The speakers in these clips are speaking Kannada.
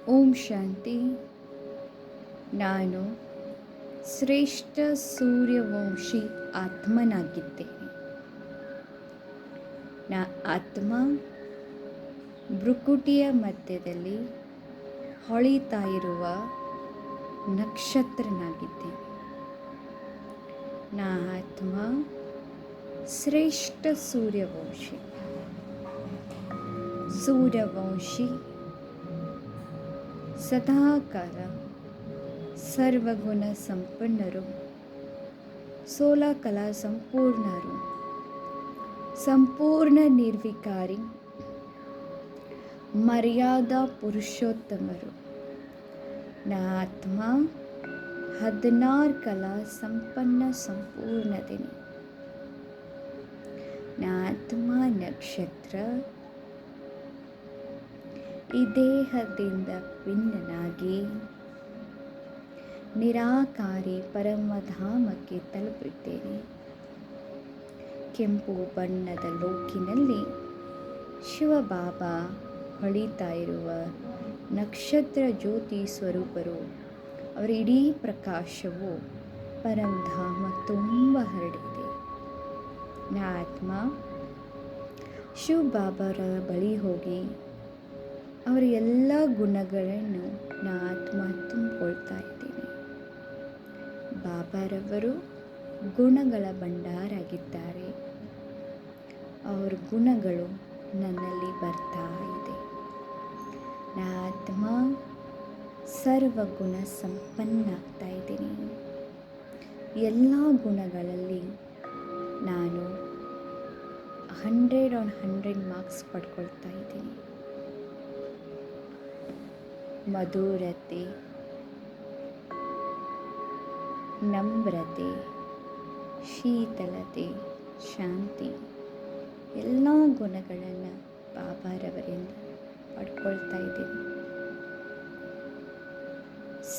ಓಂ ಶಾಂತಿ. ನಾನು ಶ್ರೇಷ್ಠ ಸೂರ್ಯವಂಶಿ ಆತ್ಮನಾಗಿದ್ದೇನೆ. ಆತ್ಮ ಭ್ರುಕುಟಿಯ ಮಧ್ಯದಲ್ಲಿ ಹೊಳಿತಾ ಇರುವ ನಕ್ಷತ್ರನಾಗಿದ್ದೇನೆ. ಆತ್ಮ ಶ್ರೇಷ್ಠ ಸೂರ್ಯವಂಶಿ ಸದಾಕಾಲ ಸರ್ವಗುಣ ಸಂಪನ್ನರು, 16 ಕಲಾ ಸಂಪೂರ್ಣರು, ಸಂಪೂರ್ಣ ನಿರ್ವಿಕಾರಿ, ಮರ್ಯಾದಾ ಪುರುಷೋತ್ತಮರು. ಆತ್ಮ 16 ಕಲಾ ಸಂಪನ್ನ ಸಂಪೂರ್ಣದಿನಿ. ಆತ್ಮ ನಕ್ಷತ್ರ ಈ ದೇಹದಿಂದ ಭಿನ್ನನಾಗಿ ನಿರಾಕಾರಿ ಪರಮಧಾಮಕ್ಕೆ ತಲುಪಿದ್ದೇನೆ. ಕೆಂಪು ಬಣ್ಣದ ಲೋಕಿನಲ್ಲಿ ಶಿವಬಾಬಾ ಹೊಳಿತಾ ಇರುವ ನಕ್ಷತ್ರ ಜ್ಯೋತಿ ಸ್ವರೂಪರು. ಅವರ ಇಡೀ ಪ್ರಕಾಶವು ಪರಮಧಾಮ ತುಂಬ ಹರಡಿದೆ. ಆತ್ಮ ಶಿವಬಾಬಾರ ಬಳಿ ಹೋಗಿ ಅವರ ಎಲ್ಲ ಗುಣಗಳನ್ನು ಆತ್ಮ ತುಂಬಿಕೊಳ್ತಾ ಇದ್ದೇನೆ. ಬಾಬಾರವರು ಗುಣಗಳ ಭಂಡಾರಾಗಿದ್ದಾರೆ. ಅವರ ಗುಣಗಳು ನನ್ನಲ್ಲಿ ಬರ್ತಾ ಇದೆ. ಆತ್ಮ ಸರ್ವಗುಣ ಸಂಪನ್ನ ಆಗ್ತಾ ಇದ್ದೀನಿ. ಎಲ್ಲ ಗುಣಗಳಲ್ಲಿ ನಾನು 100 ಮಾರ್ಕ್ಸ್ ಪಡ್ಕೊಳ್ತಾ ಇದ್ದೀನಿ. ಮಧುರತೆ, ನಮ್ರತೆ, ಶೀತಲತೆ, ಶಾಂತಿ ಎಲ್ಲ ಗುಣಗಳನ್ನು ಬಾಬಾರವರಿಂದ ಪಡ್ಕೊಳ್ತಾ ಇದ್ದೀನಿ.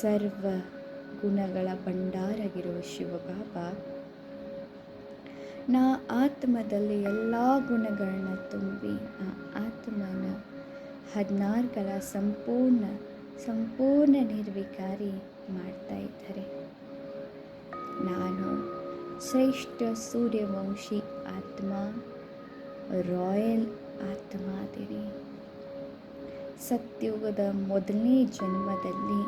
ಸರ್ವ ಗುಣಗಳ ಭಂಡಾರಾಗಿರುವ ಶಿವಬಾಬಾ ನಾ ಆತ್ಮದಲ್ಲಿ ಎಲ್ಲ ಗುಣಗಳನ್ನ ತುಂಬಿ ಆ ಆತ್ಮನ 16 ಕಲಾ ಸಂಪೂರ್ಣ ನಿರ್ವಿಕಾರಿ ಮಾಡ್ತಾ ಇದ್ದಾರೆ. ನಾನು ಶ್ರೇಷ್ಠ ಸೂರ್ಯವಂಶಿ ಆತ್ಮ, ರಾಯಲ್ ಆತ್ಮ ಅದಿರಿ. ಸತ್ಯುಗದ ಮೊದಲನೇ ಜನ್ಮದಲ್ಲಿ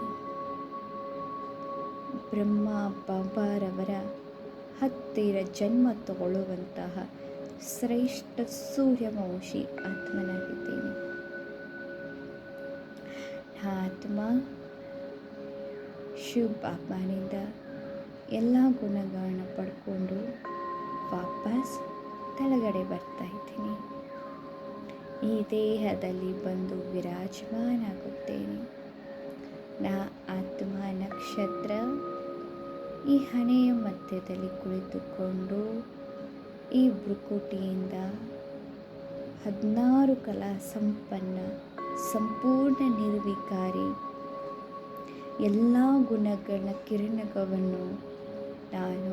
ಬ್ರಹ್ಮ ಬಾಬಾರವರ ಹತ್ತಿರ ಜನ್ಮ ತಗೊಳ್ಳುವಂತಹ ಶ್ರೇಷ್ಠ ಸೂರ್ಯವಂಶಿ ಆತ್ಮನಾಗಿದ್ದೇನೆ. ಆತ್ಮ ಶಿವ ಬಾಬಾನಿಂದ ಎಲ್ಲ ಗುಣಗಳನ್ನ ಪಡ್ಕೊಂಡು ವಾಪಸ್ ಕೆಳಗಡೆ ಬರ್ತಾ ಇದ್ದೀನಿ. ಈ ದೇಹದಲ್ಲಿ ಬಂದು ವಿರಾಜಮಾನಾಗುತ್ತೇನೆ. ಆತ್ಮ ನಕ್ಷತ್ರ ಈ ಹಣೆಯ ಮಧ್ಯದಲ್ಲಿ ಕುಳಿತುಕೊಂಡು ಈ ಭ್ರುಕುಟಿಯಿಂದ 16 ಕಲಾ ಸಂಪನ್ನ ಸಂಪೂರ್ಣ ನಿರ್ವಿಕಾರಿ ಎಲ್ಲ ಗುಣಗಳ ಕಿರಣವನ್ನು ನಾನು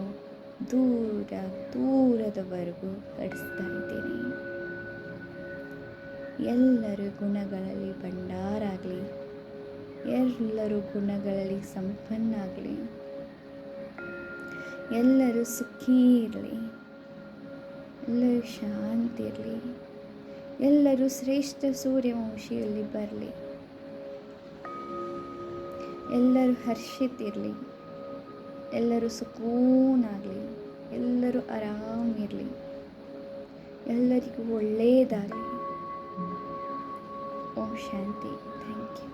ದೂರದವರೆಗೂ ಹರಿಸ್ತಾ ಇದ್ದೇನೆ. ಎಲ್ಲರೂ ಗುಣಗಳಲ್ಲಿ ಭಂಡಾರಾಗಲಿ, ಎಲ್ಲರೂ ಗುಣಗಳಲ್ಲಿ ಸಂಪನ್ನಾಗಲಿ, ಎಲ್ಲರೂ ಸುಖಿ ಇರಲಿ, ಎಲ್ಲರೂ ಶಾಂತಿ ಇರಲಿ, ಎಲ್ಲರೂ ಶ್ರೇಷ್ಠ ಸೂರ್ಯವಂಶಿಯಲ್ಲಿ ಬರಲಿ, ಎಲ್ಲರೂ ಹರ್ಷಿತಿರಲಿ, ಎಲ್ಲರೂ ಸುಕೂನಾಗಲಿ, ಎಲ್ಲರೂ ಆರಾಮಿರಲಿ, ಎಲ್ಲರಿಗೂ ಒಳ್ಳೆಯದಾಗಲಿ. ಓಂ ಶಾಂತಿ. Thank you.